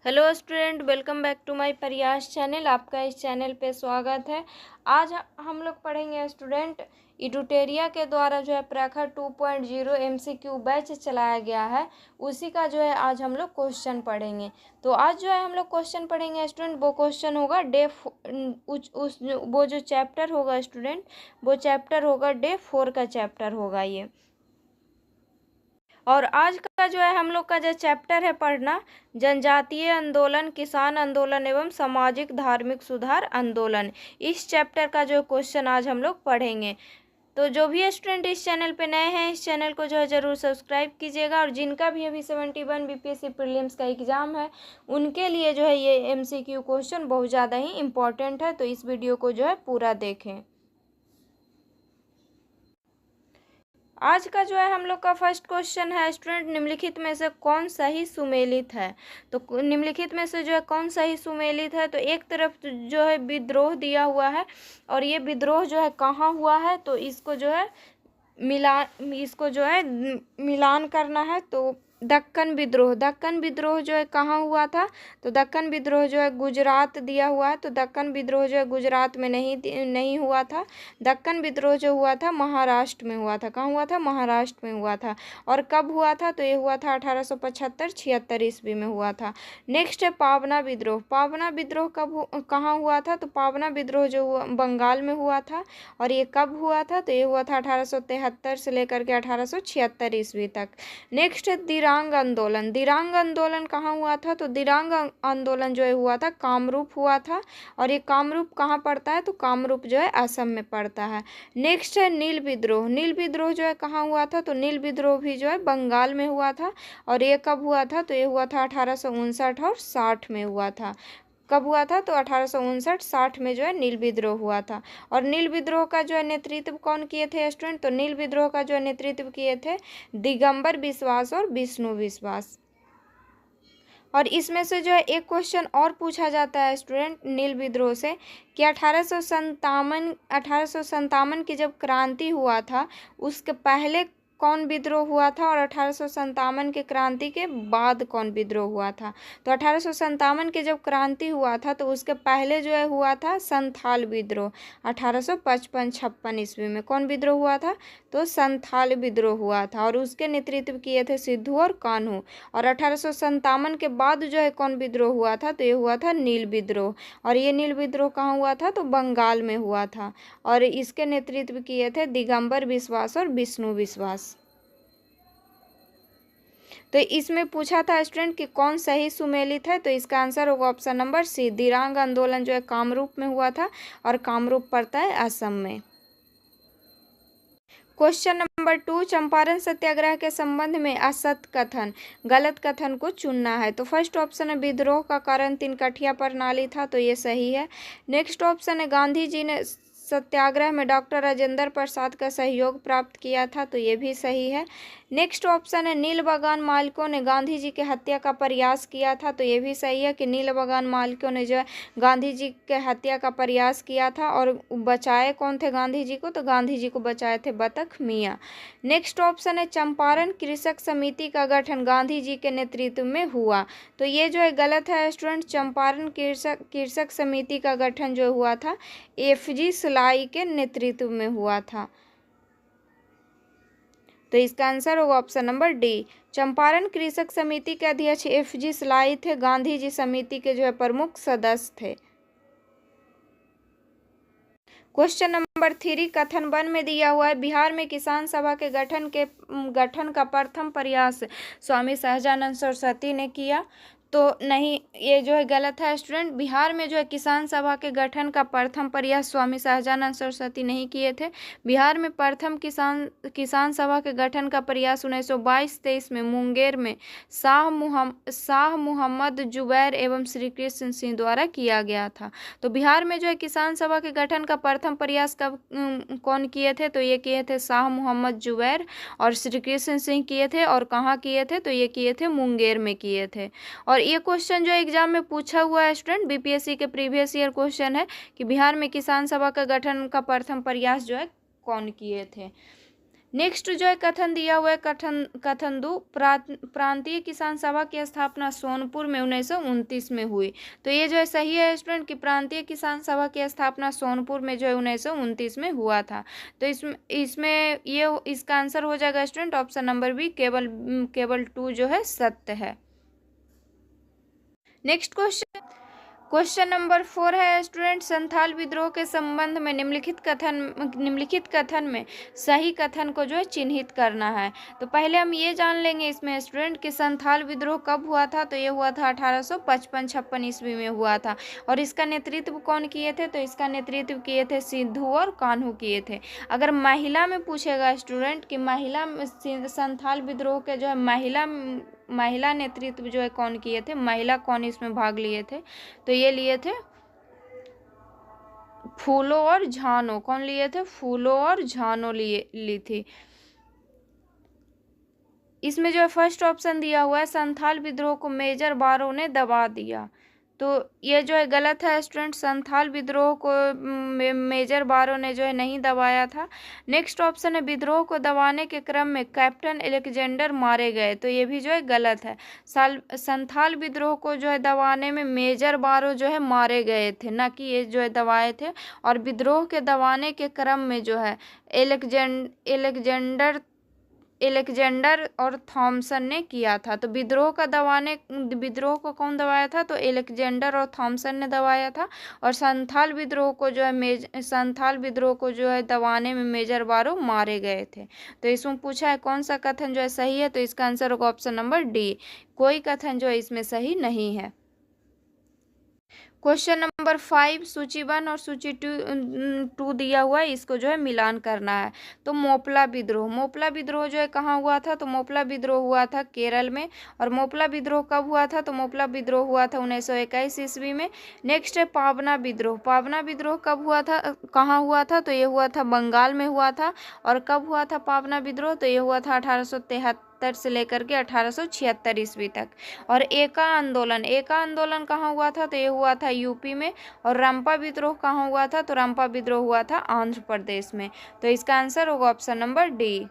Hello student, welcome back to my Prayas channel. आपका इस channel पे स्वागत है। आज हम लोग पढ़ेंगे स्टूडेंट इडुटेरिया के द्वारा जो है प्रखर 2.0 MCQ बैच चलाया गया है, उसी का जो है आज हम लोग क्वेश्चन पढ़ेंगे। तो आज जो है हम लोग क्वेश्चन पढ़ेंगे स्टूडेंट, वो क्वेश्चन होगा वो जो चैप्टर होगा स्टूडेंट, वो चैप्टर होगा डे 4 का चैप्टर होगा ये। और आज का जो है हम लोग का जो चैप्टर है पढ़ना, जनजातीय आंदोलन, किसान आंदोलन एवं सामाजिक धार्मिक सुधार आंदोलन। इस चैप्टर का जो क्वेश्चन आज हम लोग पढ़ेंगे। तो जो भी स्टूडेंट इस चैनल पे नए हैं, इस चैनल को जो है ज़रूर सब्सक्राइब कीजिएगा। और जिनका भी अभी 71 बीपीएससी प्रीलिम्स का एग्ज़ाम है, उनके लिए जो है ये MCQ क्वेश्चन बहुत ज़्यादा ही इम्पॉर्टेंट है। तो इस वीडियो को जो है पूरा देखें। आज का जो है हम लोग का फर्स्ट क्वेश्चन है स्टूडेंट, निम्नलिखित में से कौन सही सुमेलित है। तो निम्नलिखित में से जो है कौन सही सुमेलित है। तो एक तरफ जो है विद्रोह दिया हुआ है, और ये विद्रोह जो है कहाँ हुआ है, तो इसको जो है मिलान करना है। तो दक्कन विद्रोह जो है कहाँ हुआ था। तो दक्कन विद्रोह जो है गुजरात दिया हुआ है। तो दक्कन विद्रोह जो है गुजरात में नहीं हुआ था। दक्कन विद्रोह जो हुआ था महाराष्ट्र में हुआ था। कहाँ हुआ था? महाराष्ट्र में हुआ था। और कब हुआ था? तो ये हुआ था 1875-76 ईस्वी में हुआ था। नेक्स्ट है पावना विद्रोह। कहाँ हुआ था? तो पावना विद्रोह जो हुआ बंगाल में हुआ था। और ये कब हुआ था? तो ये हुआ था 1873 से लेकर के 1876 ईस्वी तक। नेक्स्ट है दिरांग आंदोलन कहाँ हुआ था? तो दिरांग आंदोलन जो है हुआ था कामरूप हुआ था। और ये कामरूप कहाँ पड़ता है? तो कामरूप जो है असम में पड़ता है। नेक्स्ट है नील विद्रोह जो है कहाँ हुआ था? तो नील विद्रोह भी जो है बंगाल में हुआ था। और ये कब हुआ था? तो ये हुआ था 1859 और 60 में हुआ था। कब हुआ था? तो 1859-60 में जो है नील विद्रोह हुआ था। और नील विद्रोह का जो है नेतृत्व कौन किए थे स्टूडेंट? तो नील विद्रोह का जो है नेतृत्व किए थे दिगंबर बिश्वास और विष्णु विश्वास। और इसमें से जो है एक क्वेश्चन और पूछा जाता है स्टूडेंट नील विद्रोह से कि 1857 की जब क्रांति हुआ था, उसके पहले कौन विद्रोह हुआ था, और 1857 के क्रांति के बाद कौन विद्रोह हुआ था। तो 1857 के जब क्रांति हुआ था, तो उसके पहले जो है हुआ था संथाल विद्रोह। 1855-56 ईस्वी में कौन विद्रोह हुआ था? तो संथाल विद्रोह हुआ था, और उसके नेतृत्व किए थे सिद्धू और कान्हू। और 1857 के बाद जो है कौन विद्रोह हुआ था? तो ये हुआ था नील विद्रोह। और ये नील विद्रोह कहाँ हुआ था? तो बंगाल में हुआ था। और इसके नेतृत्व किए थे दिगंबर बिश्वास और विष्णु विश्वास। तो इसमें पूछा था स्टूडेंट कि कौन सही सुमेलित है। तो इसका आंसर होगा ऑप्शन नंबर सी, दिरांग आंदोलन जो है कामरूप में हुआ था, और कामरूप पड़ता है असम में। क्वेश्चन नंबर 2, चंपारण सत्याग्रह के संबंध में असत कथन, गलत कथन को चुनना है। तो फर्स्ट ऑप्शन है विद्रोह का कारण तिनकठिया प्रणाली था, तो ये सही है। नेक्स्ट ऑप्शन है गांधी जी ने सत्याग्रह में डॉक्टर राजेंद्र प्रसाद का सहयोग प्राप्त किया था, तो ये भी सही है। नेक्स्ट ऑप्शन है नील बागान मालिकों ने गांधी जी की हत्या का प्रयास किया था, तो ये भी सही है कि नील बागान मालिकों ने जो है गांधी जी के हत्या का प्रयास किया था। और बचाए कौन थे गांधी जी को? तो गांधी जी को बचाए थे बतख मियाँ। नेक्स्ट ऑप्शन है चंपारण कृषक समिति का गठन गांधी जी के नेतृत्व में हुआ, तो ये जो है गलत है स्टूडेंट। चंपारण कृषक समिति का गठन जो हुआ था FG सलाई के नेतृत्व में हुआ था। तो इसका आंसर होगा ऑप्शन नंबर डी, चंपारण कृषक समिति के अध्यक्ष FG सलाई थे, गांधी जी समिति के जो है प्रमुख सदस्य थे। क्वेश्चन नंबर 3, कथन 1 में दिया हुआ है बिहार में किसान सभा के गठन का प्रथम प्रयास स्वामी सहजानंद सरस्वती ने किया, तो नहीं, ये जो है गलत है स्टूडेंट। बिहार में जो है किसान सभा के गठन का प्रथम प्रयास स्वामी सहजानंद सरस्वती नहीं किए थे। बिहार में प्रथम किसान सभा के गठन का प्रयास 1922-23 में मुंगेर में शाह मुहम्मद जुबैर एवं श्री कृष्ण सिंह द्वारा किया गया था। तो बिहार में जो है किसान सभा के गठन का प्रथम प्रयास कब कौन किए थे? तो ये किए थे शाह मुहम्मद जुबैर और श्री कृष्ण सिंह किए थे। और कहाँ किए थे? तो ये किए थे मुंगेर में किए थे। और ये क्वेश्चन जो एग्जाम में पूछा हुआ है स्टूडेंट, बीपीएससी के प्रीवियस ईयर क्वेश्चन है कि बिहार में किसान सभा का गठन का प्रथम प्रयास जो है कौन किए थे। नेक्स्ट जो है कथन दिया हुआ है, कथन 2, प्रांतीय किसान सभा की स्थापना सोनपुर में 1929 में हुई। तो ये जो है सही है स्टूडेंट कि प्रांतीय किसान सभा की स्थापना सोनपुर में जो है 1929 में हुआ था। तो इसमें ये इसका आंसर हो जाएगा स्टूडेंट ऑप्शन नंबर बी, केवल 2 जो है सत्य है। नेक्स्ट क्वेश्चन नंबर 4 है स्टूडेंट, संथाल विद्रोह के संबंध में निम्नलिखित कथन में सही कथन को जो है चिन्हित करना है। तो पहले हम ये जान लेंगे इसमें स्टूडेंट कि संथाल विद्रोह कब हुआ था। तो ये हुआ था 1855-56 ईस्वी में हुआ था। और इसका नेतृत्व कौन किए थे? तो इसका नेतृत्व किए थे सिद्धू और कान्हू किए थे। अगर महिला में पूछेगा स्टूडेंट कि संथाल विद्रोह के जो है महिला नेतृत्व जो है कौन किए थे, महिला कौन इसमें भाग लिए थे? तो ये लिए थे फूलो और झानो। कौन लिए थे? फूलो और झानो ली थी। इसमें जो है फर्स्ट ऑप्शन दिया हुआ है, संथाल विद्रोह को मेजर बारो ने दबा दिया। तो ये जो है गलत है स्टूडेंट, संथाल विद्रोह को मेजर बारो ने जो है नहीं दबाया था। नेक्स्ट ऑप्शन है, विद्रोह को दबाने के क्रम में कैप्टन अलेक्जेंडर मारे गए। तो ये भी जो है गलत है। संथाल विद्रोह को जो है दबाने में मेजर बारो जो है मारे गए थे, ना कि ये जो है दबाए थे। और विद्रोह के दबाने के क्रम में जो है एलेक्जेंडर और थॉमसन ने किया था। तो विद्रोह को कौन दबाया था? तो एलेक्जेंडर और थॉमसन ने दबाया था। और संथाल विद्रोह को जो है दबाने में मेजर बारो मारे गए थे। तो इसमें पूछा है कौन सा कथन जो है सही है। तो इसका आंसर होगा ऑप्शन नंबर डी, कोई कथन जो है इसमें सही नहीं है। क्वेश्चन नंबर 5, सूची 1 और सूची 2 दिया हुआ है, इसको जो है मिलान करना है। तो मोपला विद्रोह जो है कहाँ हुआ था? तो मोपला विद्रोह हुआ था केरल में। और मोपला विद्रोह कब हुआ था? तो मोपला विद्रोह हुआ था 1921 ईस्वी में। नेक्स्ट है पावना विद्रोह कब हुआ था, कहाँ हुआ था? तो ये हुआ था बंगाल में हुआ था। और कब हुआ था पावना विद्रोह? तो ये हुआ था 1873 से लेकर के 1876 ईस्वी तक। और एका आंदोलन कहाँ हुआ था? तो ये हुआ था यूपी में। और रंपा विद्रोह कहाँ हुआ था? तो रंपा विद्रोह हुआ था आंध्र प्रदेश में। तो इसका आंसर होगा ऑप्शन नंबर डी।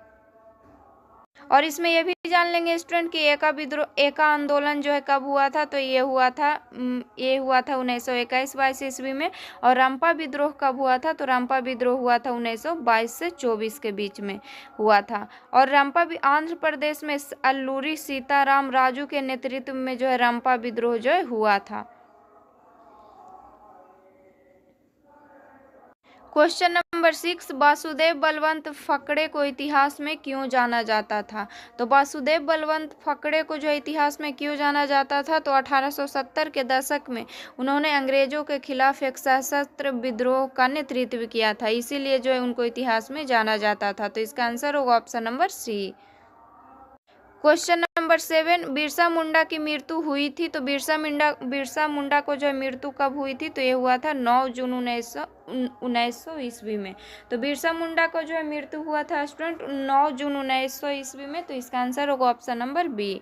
और इसमें यह भी जान लेंगे स्टूडेंट कि एका आंदोलन जो है कब हुआ था? तो ये हुआ था 1921-22 ईस्वी में। और रंपा विद्रोह कब हुआ था? तो रंपा विद्रोह हुआ था 1922 से 24 के बीच में हुआ था। और आंध्र प्रदेश में अल्लूरी सीताराम राजू के नेतृत्व में जो है रंपा विद्रोह जो है हुआ था। क्वेश्चन नंबर 6, वासुदेव बलवंत फकड़े को इतिहास में क्यों जाना जाता था? तो वासुदेव बलवंत फकड़े को जो इतिहास में क्यों जाना जाता था? तो 1870 के दशक में उन्होंने अंग्रेजों के खिलाफ एक सशस्त्र विद्रोह का नेतृत्व किया था, इसीलिए जो है उनको इतिहास में जाना जाता था। तो इसका आंसर होगा option number C. Question number 7, Birsa Munda की मृत्यु हुई थी। तो बिरसा मुंडा को जो है मृत्यु कब हुई थी? तो ये हुआ था 9 जून 1900 ईस्वी में। तो बिरसा मुंडा को जो है मृत्यु हुआ था स्टूडेंट 9 जून 1900 ईस्वी में। तो इसका आंसर होगा option number B.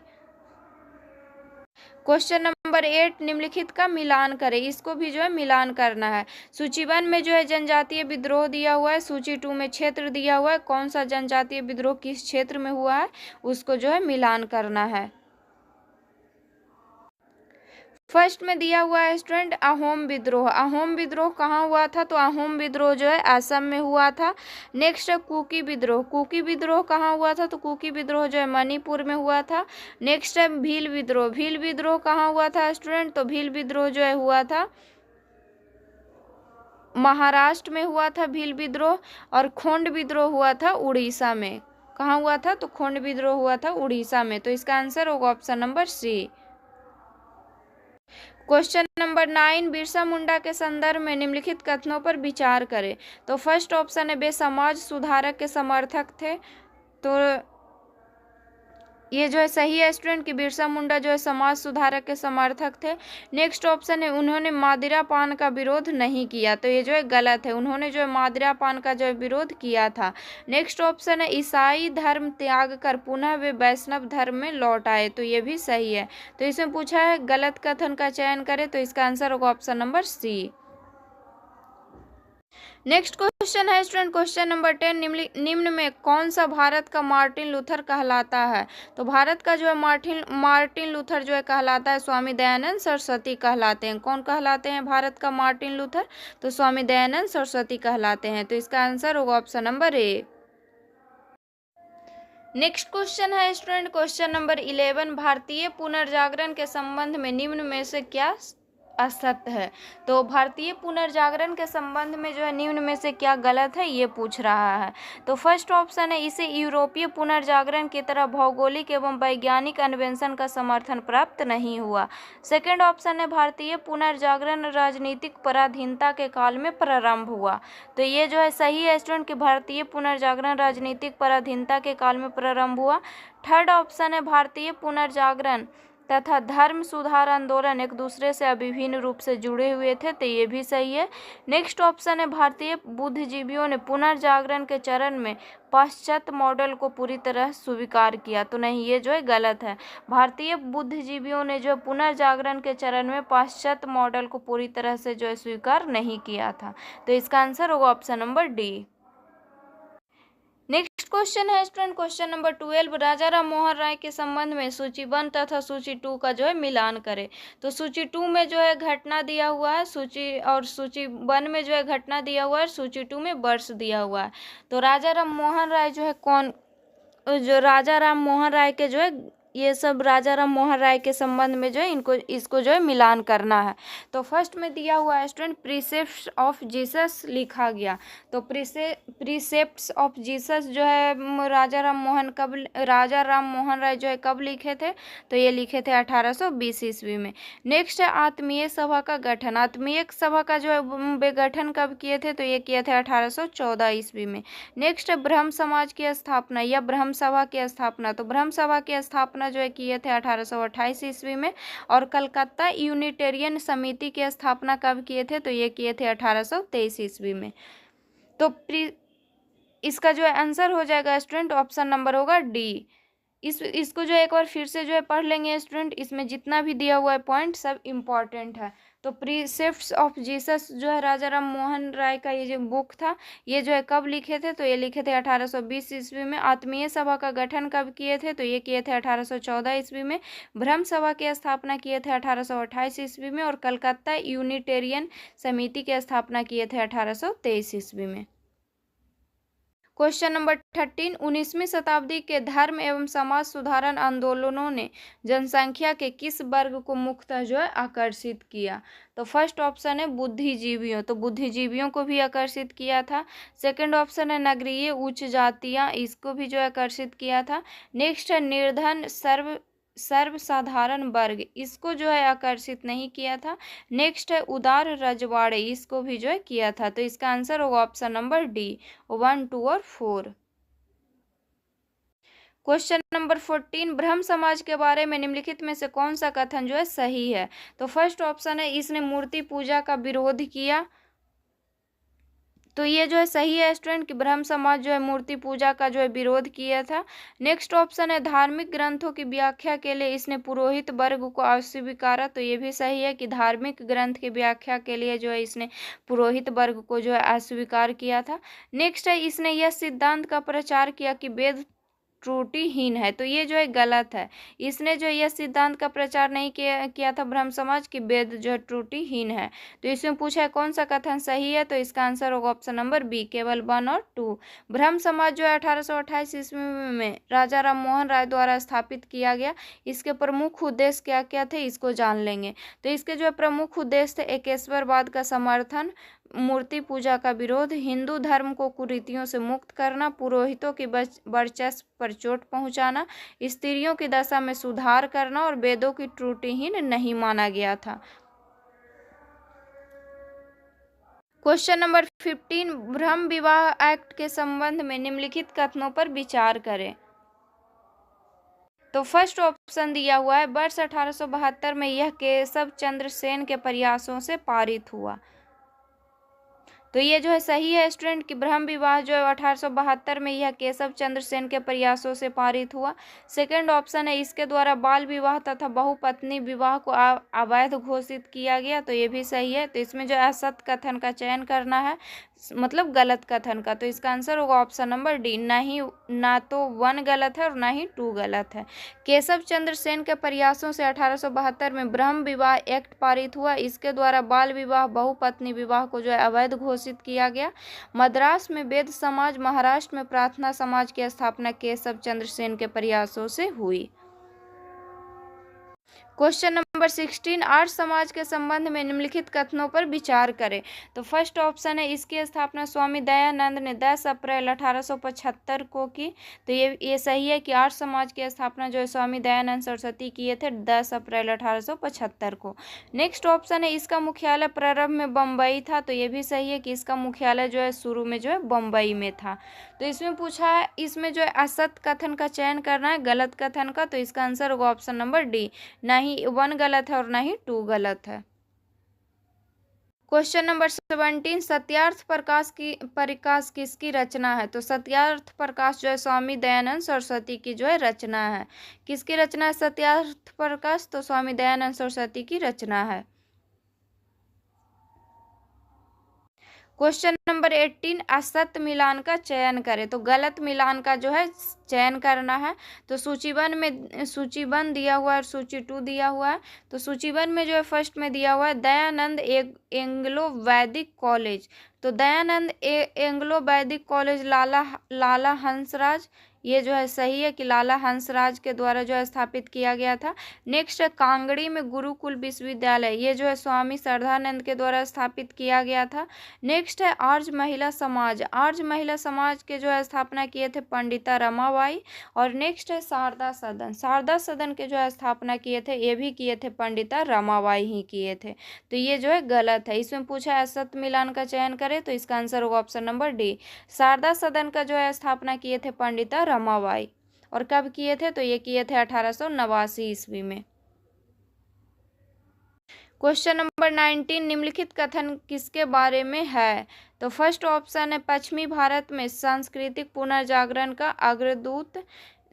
Question number 8, निम्नलिखित का मिलान करें। इसको भी जो है मिलान करना है। सूची 1 में जो है जनजातीय विद्रोह दिया हुआ है, सूची 2 में क्षेत्र दिया हुआ है। कौन सा जनजातीय विद्रोह किस क्षेत्र में हुआ है उसको जो है मिलान करना है। फर्स्ट में दिया हुआ है स्टूडेंट अहोम विद्रोह कहाँ हुआ था? तो अहोम विद्रोह जो है असम में हुआ था। नेक्स्ट है कुकी विद्रोह कहाँ हुआ था? तो कुकी विद्रोह जो है मणिपुर में हुआ था। नेक्स्ट है भील विद्रोह कहाँ हुआ था स्टूडेंट? तो भील विद्रोह जो है हुआ था महाराष्ट्र में हुआ था भील विद्रोह। और खोंड विद्रोह हुआ था उड़ीसा में। कहाँ हुआ था? तो खोंड विद्रोह हुआ था उड़ीसा में। तो इसका आंसर होगा option number C. Question number 9, Birsa Munda के संदर्भ में निम्नलिखित कथनों पर विचार करें। तो फर्स्ट ऑप्शन है वे समाज सुधारक के समर्थक थे। तो ये जो है सही है स्टूडेंट कि बिरसा मुंडा जो है समाज सुधारक के समर्थक थे। नेक्स्ट ऑप्शन है उन्होंने मादिरा पान का विरोध नहीं किया। तो ये जो है गलत है, उन्होंने जो है मादिरा पान का जो है विरोध किया था। नेक्स्ट ऑप्शन है ईसाई धर्म त्याग कर पुनः वे वैष्णव धर्म में लौट आए। तो ये भी सही है। तो इसमें पूछा है गलत कथन का चयन करें। तो इसका आंसर होगा option number C. Next question question है स्टूडेंट, क्वेश्चन नंबर 10, निम्न में कौन सा भारत का मार्टिन लूथर कहलाता है? तो भारत का जो है मार्टिन लूथर जो है कहलाता है स्वामी दयानंद सरस्वती कहलाते हैं। कौन कहलाते हैं भारत का मार्टिन लूथर? तो स्वामी दयानंद सरस्वती कहलाते हैं। तो इसका आंसर होगा option number A. Next question है स्टूडेंट, क्वेश्चन नंबर 11, भारतीय पुनर्जागरण के संबंध में निम्न में से क्या असत्य है? तो भारतीय पुनर्जागरण के संबंध में जो है निम्न में से क्या गलत है, ये पूछ रहा है। तो फर्स्ट ऑप्शन है, इसे यूरोपीय पुनर्जागरण की तरह भौगोलिक एवं वैज्ञानिक अन्वेषण का समर्थन प्राप्त नहीं हुआ। सेकंड ऑप्शन है, भारतीय पुनर्जागरण राजनीतिक पराधीनता के काल में प्रारंभ हुआ। तो ये जो है सही है स्टूडेंट कि भारतीय पुनर्जागरण राजनीतिक पराधीनता के काल में प्रारंभ हुआ। थर्ड ऑप्शन है, भारतीय पुनर्जागरण तथा धर्म सुधार आंदोलन एक दूसरे से अभिन्न रूप से जुड़े हुए थे। तो ये भी सही है। नेक्स्ट ऑप्शन है, भारतीय बुद्धिजीवियों ने पुनर्जागरण के चरण में पाश्चात्य मॉडल को पूरी तरह स्वीकार किया। तो नहीं, ये जो है गलत है। भारतीय बुद्धिजीवियों ने जो पुनर्जागरण के चरण में पाश्चात्य मॉडल को पूरी तरह से जो है स्वीकार नहीं किया था। तो इसका आंसर होगा option number D. Next question है स्टूडेंट, क्वेश्चन नंबर 12, राजा राम मोहन राय के संबंध में सूची 1 तथा सूची 2 का जो है मिलान करें। तो सूची 2 में जो है घटना दिया हुआ है, सूची 1 में जो है घटना दिया हुआ है, सूची 2 में वर्ष दिया हुआ है। तो राजा राम मोहन राय जो है जो राजा राम मोहन राय के जो है ये सब राजा राम मोहन राय के संबंध में जो है इसको जो है मिलान करना है। तो फर्स्ट में दिया हुआ है स्टूडेंट, प्रीसेप्ट्स ऑफ जीसस लिखा गया। तो प्रीसेप्ट्स ऑफ जीसस जो है राजा राम मोहन राय जो है कब लिखे थे? तो ये लिखे थे 1820 ईस्वी में। नेक्स्ट है आत्मीय सभा का गठन। आत्मीय सभा का जो है गठन कब किए थे? तो ये किए थे 1814 ईस्वी में। नेक्स्ट है ब्रह्म समाज की स्थापना या ब्रह्म सभा की स्थापना। तो ब्रह्म सभा की स्थापना जो है किए थे 1828 ईस्वी में। और कलकत्ता यूनिटेरियन समिति की स्थापना कब किए थे? तो ये किए थे 1823 ईस्वी में। तो इसका जो है आंसर हो जाएगा स्टूडेंट ऑप्शन नंबर होगा डी। इसको जो एक बार फिर से जो है पढ़ लेंगे स्टूडेंट, इसमें जितना भी दिया हुआ है पॉइंट सब इम्पॉर्टेंट है। तो प्रीसेप्ट्स ऑफ जीसस जो है राजा राम मोहन राय का ये जो बुक था, ये जो है कब लिखे थे? तो ये लिखे थे 1820 ईस्वी में। आत्मीय सभा का गठन कब किए थे? तो ये किए थे 1814 ईस्वी में। ब्रह्म सभा की स्थापना किए थे 1828 ईस्वी में। और कलकत्ता यूनिटेरियन समिति की स्थापना किए थे 1823 ईस्वी में। क्वेश्चन नंबर 13, 19वीं शताब्दी के धर्म एवं समाज सुधारण आंदोलनों ने जनसंख्या के किस वर्ग को मुख्यतः जो है आकर्षित किया? तो फर्स्ट ऑप्शन है बुद्धिजीवियों। तो बुद्धिजीवियों को भी आकर्षित किया था। सेकंड ऑप्शन है नगरीय उच्च जातियां, इसको भी जो है आकर्षित किया था। नेक्स्ट है निर्धन सर्वसाधारण वर्ग, इसको जो है आकर्षित नहीं किया था। नेक्स्ट है उदार रजवाड़े, इसको भी जो है किया था। तो इसका आंसर होगा ऑप्शन नंबर डी, 1, 2 और 4। क्वेश्चन नंबर 14, ब्रह्म समाज के बारे में निम्नलिखित में से कौन सा कथन जो है सही है? तो फर्स्ट ऑप्शन है इसने मूर्ति पूजा का विरोध किया। तो ये जो है सही है स्टूडेंट कि ब्रह्म समाज जो है मूर्ति पूजा का जो है विरोध किया था। नेक्स्ट ऑप्शन है धार्मिक ग्रंथों की व्याख्या के लिए इसने पुरोहित वर्ग को अस्वीकारा। तो ये भी सही है कि धार्मिक ग्रंथ की व्याख्या के लिए जो है इसने पुरोहित वर्ग को जो है अस्वीकार किया था। नेक्स्ट है इसने यह सिद्धांत का प्रचार किया कि वेद त्रुटिहीन है। तो ये जो है गलत है। इसने जो यह सिद्धांत का प्रचार नहीं किया था ब्रह्म समाज की वेद जो है त्रुटिहीन है। तो इसमें पूछा है कौन सा कथन सही है? तो इसका आंसर होगा ऑप्शन नंबर बी, केवल 1 और 2। ब्रह्म समाज जो है 1828 ईस्वी में राजा राम मोहन राय द्वारा स्थापित किया गया। इसके प्रमुख उद्देश्य क्या क्या थे इसको जान लेंगे। तो इसके जो प्रमुख उद्देश्य थे एकेश्वरवाद का समर्थन, मूर्ति पूजा का विरोध, हिंदू धर्म को कुरीतियों से मुक्त करना, पुरोहितों की वर्चस्व पर चोट पहुंचाना, स्त्रियों की दशा में सुधार करना और वेदों की त्रुटिहीन नहीं माना गया था। क्वेश्चन नंबर 15, ब्रह्म विवाह एक्ट के संबंध में निम्नलिखित कथनों पर विचार करें। तो फर्स्ट ऑप्शन दिया हुआ है वर्ष 1872 में यह केशव चंद्र सेन के प्रयासों से पारित हुआ। तो ये जो है सही है स्टूडेंट कि ब्रह्म विवाह जो है 1872 में यह केशव चंद्र सेन के प्रयासों से पारित हुआ। सेकंड ऑप्शन है इसके द्वारा बाल विवाह तथा बहुपत्नी विवाह को अवैध घोषित किया गया, तो ये भी सही है। तो इसमें जो है असत कथन का चयन करना है, मतलब गलत कथन का, तो इसका आंसर होगा ऑप्शन नंबर डी। ना तो 1 गलत है और ना ही 2 गलत है। केशव चंद्र सेन के प्रयासों से 1872 में ब्रह्म विवाह एक्ट पारित हुआ। इसके द्वारा बाल विवाह बहुपत्नी विवाह को जो है अवैध घोषित किया गया। मद्रास में वेद समाज, महाराष्ट्र में प्रार्थना समाज की स्थापना केशव चंद्र सेन के प्रयासों से हुई। क्वेश्चन नंबर 16, आर्य समाज के संबंध में निम्नलिखित कथनों पर विचार करें। तो फर्स्ट ऑप्शन है इसकी स्थापना स्वामी दयानंद ने 10 अप्रैल 1875 को की। तो ये सही है कि आर्य समाज की स्थापना जो है स्वामी दयानंद सरस्वती किए थे 10 अप्रैल 1875 को। नेक्स्ट ऑप्शन है इसका मुख्यालय प्रारंभ में बम्बई था। तो ये भी सही है कि इसका मुख्यालय जो है शुरू में जो है बम्बई में था। तो इसमें पूछा है इसमें जो है असत कथन का चयन करना है, गलत कथन का, तो इसका आंसर होगा ऑप्शन नंबर डी। ना ही 1 गलत है और ना ही 2 गलत है। क्वेश्चन नंबर 17, सत्यार्थ प्रकाश किसकी रचना है। तो सत्यार्थ प्रकाश जो है स्वामी दयानंद सरस्वती की जो है रचना है। किसकी रचना है सत्यार्थ प्रकाश, तो स्वामी दयानंद सरस्वती की रचना है। क्वेश्चन नंबर 18, असत मिलान का चयन करें। तो गलत मिलान का जो है चयन करना है। तो सूचीबद्ध दिया हुआ है और सूची 2 दिया हुआ है। तो सूचीबद्ध में जो है फर्स्ट में दिया हुआ है दयानंद एंग्लो वैदिक कॉलेज। तो दयानंद एंग्लो वैदिक कॉलेज लाला हंसराज, ये जो है सही है कि लाला हंसराज के द्वारा जो है स्थापित किया गया था। नेक्स्ट है कांगड़ी में गुरुकुल विश्वविद्यालय, ये जो है स्वामी श्रद्धानंद के द्वारा स्थापित किया गया था। नेक्स्ट है आर्य महिला समाज, आर्य महिला समाज के जो है स्थापना किए थे पंडिता रमाबाई। और नेक्स्ट है शारदा सदन, शारदा सदन के जो है स्थापना किए थे, ये भी किए थे पंडिता रमाबाई ही किए थे। तो ये जो है गलत है। इसमें पूछा है असत मिलान का चयन करें, तो इसका आंसर होगा ऑप्शन नंबर डी। शारदा सदन का जो है स्थापना किए थे पंडिता रमाबाई। और कब किए थे, तो ये किए थे 1889 ईस्वी में। क्वेश्चन नंबर 19, निम्नलिखित कथन किसके बारे में है। तो फर्स्ट ऑप्शन है पश्चिमी भारत में सांस्कृतिक पुनर्जागरण का अग्रदूत।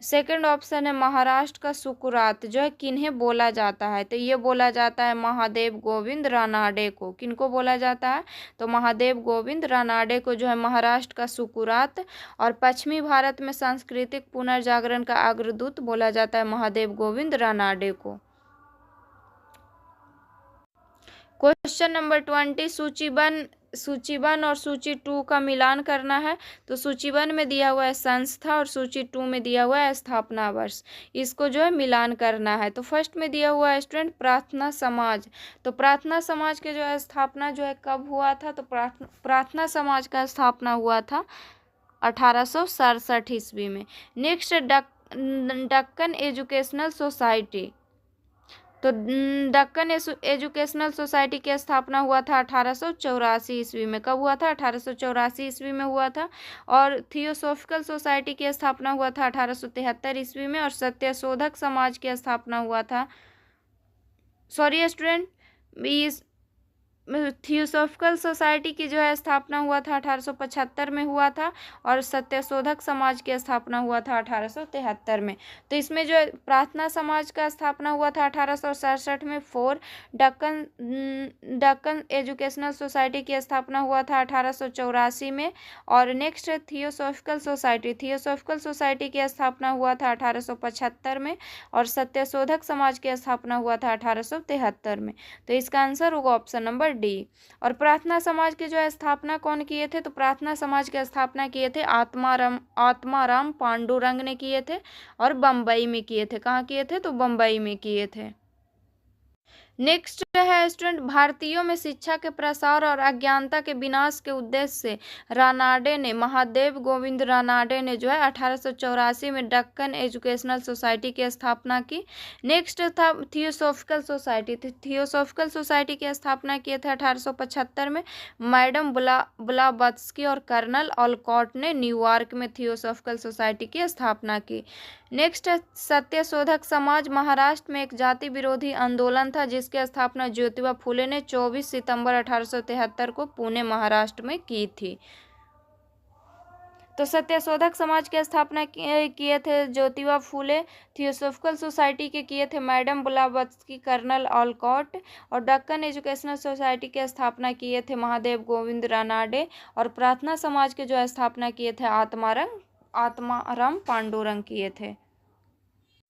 सेकंड ऑप्शन है महाराष्ट्र का सुकुरात जो है किन्हें बोला जाता है। तो ये बोला जाता है महादेव गोविंद रानाडे को। किनको बोला जाता है, तो महादेव गोविंद रानाडे को जो है महाराष्ट्र का सुकुरात। और पश्चिमी भारत में सांस्कृतिक पुनर्जागरण का अग्रदूत बोला जाता है महादेव गोविंद रानाडे को। क्वेश्चन नंबर 20, सूची 1 और सूची 2 का मिलान करना है। तो सूची 1 में दिया हुआ है संस्था और सूची 2 में दिया हुआ है स्थापना वर्ष, इसको जो है मिलान करना है। तो फर्स्ट में दिया हुआ है स्टूडेंट प्रार्थना समाज। तो प्रार्थना समाज के जो है स्थापना जो है कब हुआ था, तो प्रार्थना समाज का स्थापना हुआ था 1867 ईस्वी में। Next Deccan educational society. तो दक्कन एजुकेशनल सोसाइटी की स्थापना हुआ था 1884 ईस्वी में। कब हुआ था, 1884 ईस्वी में हुआ था। और थियोसॉफिकल सोसाइटी की स्थापना हुआ था 1873 ईस्वी में। और सत्यशोधक समाज की स्थापना हुआ था, सॉरी स्टूडेंट, थियोसॉफिकल सोसाइटी की जो है स्थापना हुआ था 1875 में हुआ था। और सत्यशोधक समाज की स्थापना हुआ था 1873 में। तो इसमें जो प्रार्थना समाज का स्थापना हुआ था 1867 में। दक्कन एजुकेशनल सोसाइटी की स्थापना हुआ था 1884 में। और नेक्स्ट है थियोसॉफिकल सोसाइटी, थियोसॉफिकल सोसाइटी की स्थापना हुआ था 1875 में। और सत्यशोधक समाज की स्थापना हुआ था 1873 में। तो इसका आंसर होगा ऑप्शन नंबर डी। और प्रार्थना समाज की जो है स्थापना कौन किए थे, तो प्रार्थना समाज की स्थापना किए थे आत्माराम पांडुरंग ने किए थे। और बम्बई में किए थे। कहाँ किए थे, तो बम्बई में किए थे। नेक्स्ट है स्टूडेंट भारतीयों में शिक्षा के प्रसार और अज्ञानता के विनाश के उद्देश्य से महादेव गोविंद रानाडे ने जो है 1884 में दक्कन एजुकेशनल सोसाइटी की स्थापना की। नेक्स्ट था थियोसॉफिकल सोसाइटी। थियोसॉफिकल सोसाइटी की स्थापना किए थे 1875 में मैडम ब्लावत्स्की और कर्नल ऑलकॉट ने न्यूयॉर्क में थियोसॉफिकल सोसाइटी की स्थापना की। नेक्स्ट है सत्यशोधक समाज। महाराष्ट्र में एक जाति विरोधी आंदोलन था जिस जिसकी स्थापना ज्योतिबा फुले ने 24 सितंबर 1873 को पुणे महाराष्ट्र में की थी। तो सत्यशोधक समाज की स्थापना किए थे ज्योतिबा फुले। थियोसॉफिकल सोसाइटी के किए थे मैडम ब्लावत्स्की, कर्नल ऑलकॉट। और दक्कन एजुकेशनल सोसाइटी की स्थापना किए थे महादेव गोविंद रानाडे। और प्रार्थना समाज के जो स्थापना किए थे आत्माराम पांडुरंग किए थे।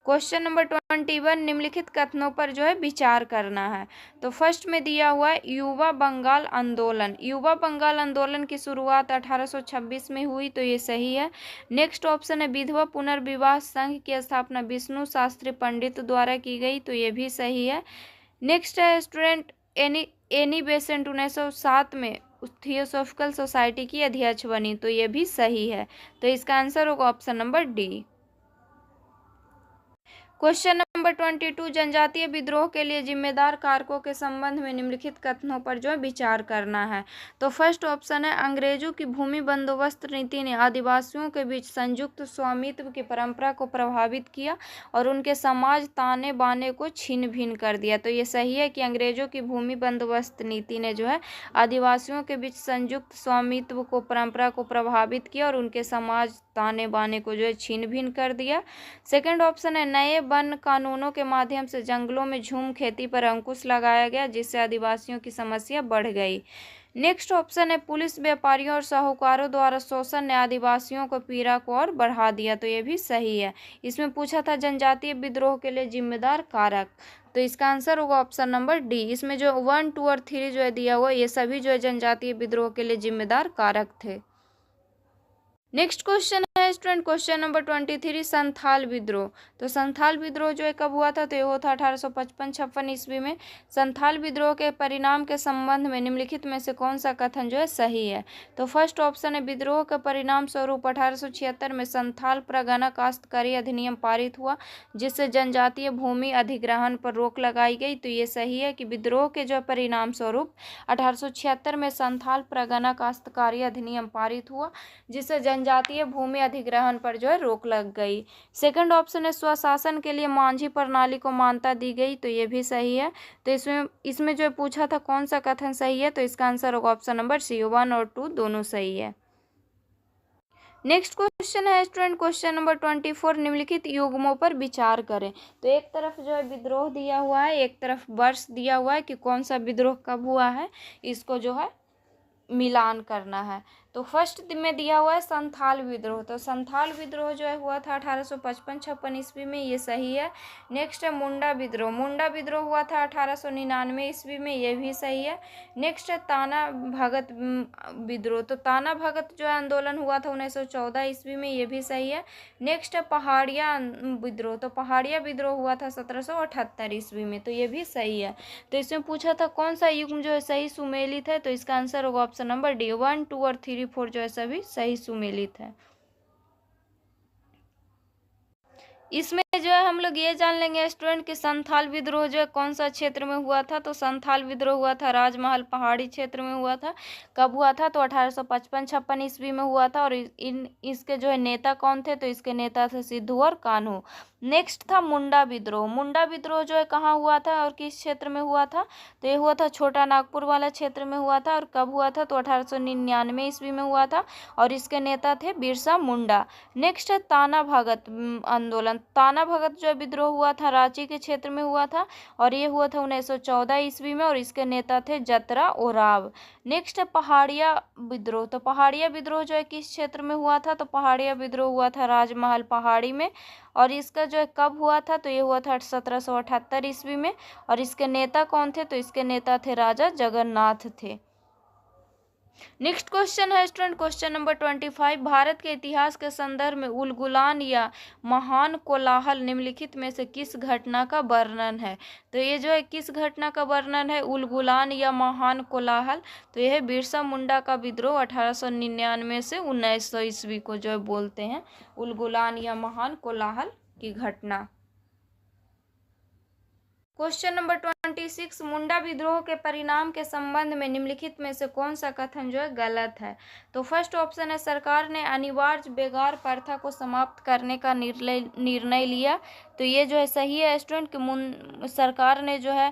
क्वेश्चन नंबर 21, निम्नलिखित कथनों पर जो है विचार करना है। तो फर्स्ट में दिया हुआ है युवा बंगाल आंदोलन। युवा बंगाल आंदोलन की शुरुआत 1826 में हुई, तो ये सही है। नेक्स्ट ऑप्शन है विधवा पुनर्विवाह संघ की स्थापना विष्णु शास्त्री पंडित द्वारा की गई, तो ये भी सही है। नेक्स्ट है स्टूडेंट एनी बेसेंट 1907 में थियोसॉफिकल सोसाइटी की अध्यक्ष बनी, तो ये भी सही है। तो इसका आंसर होगा option number D. Question number 22, जनजातीय विद्रोह के लिए जिम्मेदार कारकों के संबंध में निम्नलिखित कथनों पर जो है विचार करना है। तो फर्स्ट ऑप्शन है अंग्रेजों की भूमि बंदोबस्त नीति ने आदिवासियों के बीच संयुक्त स्वामित्व की परंपरा को प्रभावित किया और उनके समाज ताने बाने को छीन भिन कर दिया, तो ये सही है कि अंग्रेजों की भूमि बंदोबस्त नीति ने जो है आदिवासियों के बीच संयुक्त स्वामित्व को परंपरा को प्रभावित किया और उनके समाज ताने बाने को जो है छीन भिन कर दिया। सेकंड ऑप्शन है नए वन कानूनों के माध्यम से जंगलों में झूम खेती पर अंकुश लगाया गया, जिससे आदिवासियों की समस्या बढ़ गई। नेक्स्ट ऑप्शन है पुलिस, व्यापारियों और साहूकारों द्वारा शोषण ने आदिवासियों को पीड़ा को और बढ़ा दिया, तो ये भी सही है। इसमें पूछा था जनजातीय विद्रोह के लिए जिम्मेदार कारक, तो इसका आंसर होगा ऑप्शन नंबर डी। इसमें जो 1, 2 और 3 जो है दिया हुआ, ये सभी जो है जनजातीय विद्रोह के लिए जिम्मेदार कारक थे। नेक्स्ट क्वेश्चन है स्टूडेंट क्वेश्चन नंबर 23, संथाल विद्रोह। तो संथाल विद्रोह जो है कब हुआ था, तो ये हुआ था 1855-56 ईस्वी में। संथाल विद्रोह के परिणाम के संबंध में निम्नलिखित में से कौन सा कथन जो है सही है। तो फर्स्ट ऑप्शन है विद्रोह के परिणाम स्वरूप 1876 में संथाल परगना काश्तकारी अधिनियम पारित हुआ, जिससे जनजातीय भूमि अधिग्रहण पर रोक लगाई गई, तो ये सही है कि विद्रोह के जो परिणाम स्वरूप 1876 में संथाल परगना काश्तकारी अधिनियम पारित हुआ, जिससे जनजातीय भूमि अधिग्रहण पर जो है रोक लग गई। सेकंड ऑप्शन है स्वशासन के लिए मांझी प्रणाली को मान्यता दी गई, तो ये भी सही है। तो इसमें जो पूछा था कौन सा कथन सही है, तो इसका आंसर होगा ऑप्शन नंबर सी, 1 और 2 दोनों सही है। नेक्स्ट क्वेश्चन है स्टूडेंट क्वेश्चन नंबर 24, निम्नलिखित युग्मों पर विचार करें। तो एक तरफ जो है विद्रोह दिया हुआ है, एक तरफ वर्ष दिया हुआ है कि कौन सा विद्रोह कब हुआ है, इसको जो है मिलान करना है। तो फर्स्ट में दिया हुआ है संथाल विद्रोह, तो संथाल विद्रोह जो है हुआ था 1855-56 ईस्वी में, ये सही है। नेक्स्ट है मुंडा विद्रोह, मुंडा विद्रोह हुआ था 1899 ईस्वी में, ये भी सही है। नेक्स्ट है ताना भगत विद्रोह, तो ताना भगत जो है आंदोलन हुआ था 1914 ईस्वी में, ये भी सही है। नेक्स्ट है पहाड़िया विद्रोह, तो पहाड़िया विद्रोह हुआ था 1778 ईस्वी में, तो ये भी सही है। तो इसमें पूछा था कौन सा युग्म जो है सही सुमेलित है, तो इसका आंसर होगा ऑप्शन नंबर डी, 1, 2 और 3, 4 जो है सभी सही सुमेलित है। इसमें जो है हम लोग ये जान लेंगे स्टूडेंट कि संथाल विद्रोह जो है कौन सा क्षेत्र में हुआ था। तो संथाल विद्रोह हुआ था राजमहल पहाड़ी क्षेत्र में हुआ था। कब हुआ था, तो 1855-56 ईस्वी में हुआ था। और इसके जो है नेता कौन थे, तो इसके नेता थे सिद्धू और कान्हू। नेक्स्ट था मुंडा विद्रोह, मुंडा विद्रोह जो है कहाँ हुआ था और किस क्षेत्र में हुआ था, तो ये हुआ था छोटा नागपुर वाला क्षेत्र में हुआ था। और कब हुआ था, तो 1899 ईस्वी में हुआ था और इसके नेता थे बिरसा मुंडा। नेक्स्ट है ताना भगत आंदोलन, ताना भगत जो विद्रोह हुआ था रांची के क्षेत्र में हुआ था और ये हुआ था 1914 ईस्वी में और इसके नेता थे जतरा ओराव। नेक्स्ट है पहाड़िया विद्रोह, तो पहाड़िया विद्रोह जो है किस क्षेत्र में हुआ था, तो पहाड़िया विद्रोह हुआ था राजमहल पहाड़ी में और इसका जो है कब हुआ था, तो ये हुआ था 1778 ईस्वी में और इसके नेता कौन थे, तो इसके नेता थे राजा जगन्नाथ थे। नेक्स्ट क्वेश्चन है स्टूडेंट क्वेश्चन नंबर 25, भारत के इतिहास के संदर्भ में उलगुलान या महान कोलाहल निम्नलिखित में से किस घटना का वर्णन है। तो ये जो है किस घटना का वर्णन है, उलगुलान या महान कोलाहल, तो यह है बिरसा मुंडा का विद्रोह 1899 से 1900 ईस्वी को जो है बोलते हैं उलगुलान या महान कोलाहल की घटना। क्वेश्चन नंबर 26, मुंडा विद्रोह के परिणाम के संबंध में निम्नलिखित में से कौन सा कथन जो है गलत है। तो फर्स्ट ऑप्शन है, सरकार ने अनिवार्य बेगार प्रथा को समाप्त करने का निर्णय लिया। तो ये जो है सही है स्टूडेंट कि सरकार ने जो है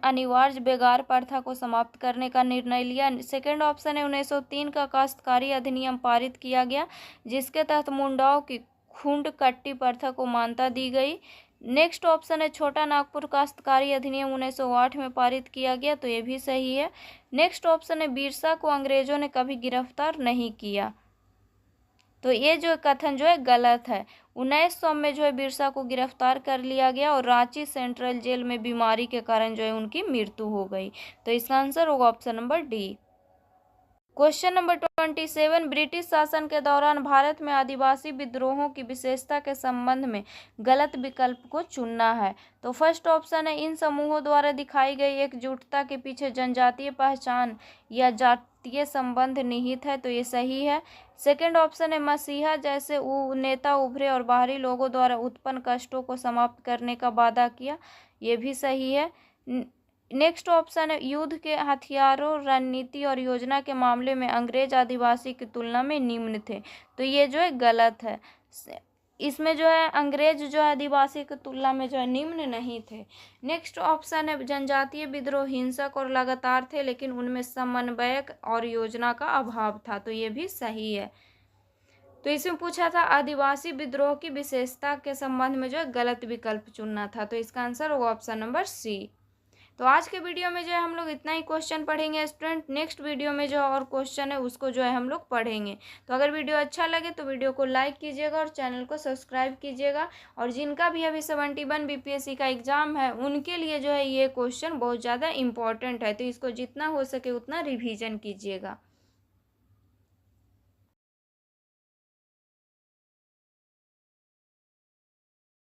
अनिवार्य बेगार प्रथा को समाप्त करने का निर्णय लिया। सेकेंड ऑप्शन है, 1903 का काश्तकारी अधिनियम पारित किया गया, जिसके तहत मुंडाओं की खूंड कट्टी प्रथा को मान्यता दी गई। नेक्स्ट ऑप्शन है, छोटा नागपुर काश्तकारी अधिनियम 1908 में पारित किया गया। तो ये भी सही है। नेक्स्ट ऑप्शन है, बिरसा को अंग्रेजों ने कभी गिरफ्तार नहीं किया। तो ये जो कथन जो है गलत है। 1900 में जो है बिरसा को गिरफ्तार कर लिया गया और रांची सेंट्रल जेल में बीमारी के कारण जो है उनकी मृत्यु हो गई। तो इसका आंसर होगा option number D. Question number 27, British शासन के दौरान भारत में आदिवासी विद्रोहों की विशेषता के संबंध में गलत विकल्प को चुनना है। तो फर्स्ट ऑप्शन है, इन समूहों द्वारा दिखाई गई एकजुटता के पीछे जनजातीय पहचान या जातीय संबंध निहित है। तो ये सही है। सेकंड ऑप्शन है, मसीहा जैसे नेता उभरे और बाहरी लोगों द्वारा उत्पन्न कष्टों को समाप्त करने का वादा किया। ये भी सही है। नेक्स्ट ऑप्शन है, युद्ध के हथियारों, रणनीति और योजना के मामले में अंग्रेज आदिवासी की तुलना में निम्न थे। तो ये जो है गलत है। इसमें जो है अंग्रेज जो है आदिवासी की तुलना में जो है निम्न नहीं थे। नेक्स्ट ऑप्शन है, जनजातीय विद्रोह हिंसक और लगातार थे, लेकिन उनमें समन्वय और योजना का अभाव था। तो ये भी सही है। तो इसमें पूछा था आदिवासी विद्रोह की विशेषता के संबंध में जो है गलत विकल्प चुनना था। तो इसका आंसर होगा ऑप्शन नंबर सी। तो आज के वीडियो में जो है हम लोग इतना ही क्वेश्चन पढ़ेंगे स्टूडेंट। नेक्स्ट वीडियो में जो और क्वेश्चन है उसको जो है हम लोग पढ़ेंगे। तो अगर वीडियो अच्छा लगे तो वीडियो को लाइक कीजिएगा और चैनल को सब्सक्राइब कीजिएगा। और जिनका भी अभी 71 बीपीएससी का एग्ज़ाम है उनके लिए जो है ये क्वेश्चन बहुत ज़्यादा इंपॉर्टेंट है। तो इसको जितना हो सके उतना रिवीजन कीजिएगा।